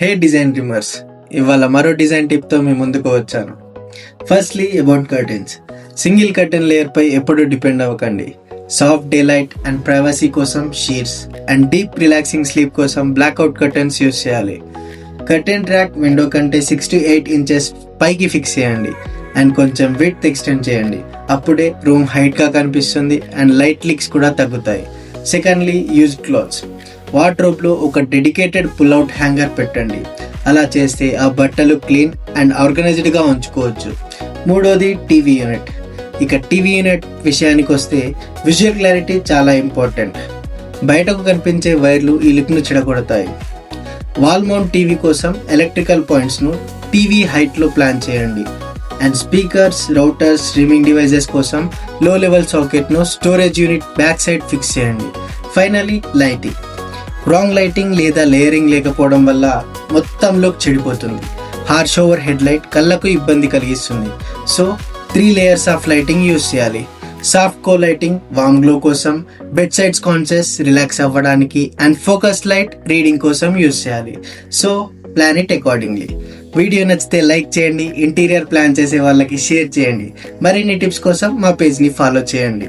హే design dreamers, ఇవాళ మరో design టిప్తో మీ ముందుకు వచ్చాను. Firstly about curtains. Single curtain layer పై ఎప్పుడు డిపెండ్ అవ్వకండి. Soft daylight and privacy కోసం sheets and deep relaxing sleep కోసం బ్లాక్అవుట్ కర్టెన్స్ యూస్ చేయాలి. కర్టెన్ ట్రాక్ విండో కంటే 6 to 8 ఇంచెస్ పైకి ఫిక్స్ చేయండి అండ్ కొంచెం విడ్త్ ఎక్స్టెండ్ చేయండి. అప్పుడే రూమ్ హైట్గా కనిపిస్తుంది అండ్ లైట్ లీక్స్ కూడా తగ్గుతాయి. Secondly, use clothes. వార్డ్రోబ్లో ఒక డెడికేటెడ్ పుల్అవుట్ హ్యాంగర్ పెట్టండి. అలా చేస్తే ఆ బట్టలు క్లీన్ అండ్ ఆర్గనైజ్డ్గా ఉంచుకోవచ్చు. మూడోది, టీవీ యూనిట్. ఇక టీవీ యూనిట్ విషయానికి వస్తే విజువల్ క్లారిటీ చాలా ఇంపార్టెంట్. బయటకు కనిపించే వైర్లు ఈ లుక్ను చెడగొడతాయి. వాల్ మౌంట్ టీవీ కోసం ఎలక్ట్రికల్ పాయింట్స్ను టీవీ హైట్లో ప్లాన్ చేయండి and speakers, routers, streaming devices కోసం లో లెవెల్ సాకెట్ను storage unit back side fix చేయండి. Finally, lighting. రాంగ్ లైటింగ్ లేదా లేయరింగ్ లేకపోవడం వల్ల మొత్తం లుక్ చెడిపోతుంది. హార్ష్ ఓవర్ హెడ్ లైట్ కళ్ళకు ఇబ్బంది కలిగిస్తుంది. So 3 layers of lighting use చేయాలి. సాఫ్ట్ కో లైటింగ్ వామ్ గ్లో కోసం, బెడ్ సైడ్ స్కాన్సెస్ రిలాక్స్ అవ్వడానికి అండ్ ఫోకస్ లైట్ రీడింగ్ కోసం యూస్ చేయాలి. So plan it accordingly. Video నచ్చితే లైక్ చేయండి, ఇంటీరియర్ ప్లాన్ చేసే వాళ్ళకి షేర్ చేయండి. మరిన్ని టిప్స్ కోసం మా పేజ్ని ఫాలో చేయండి.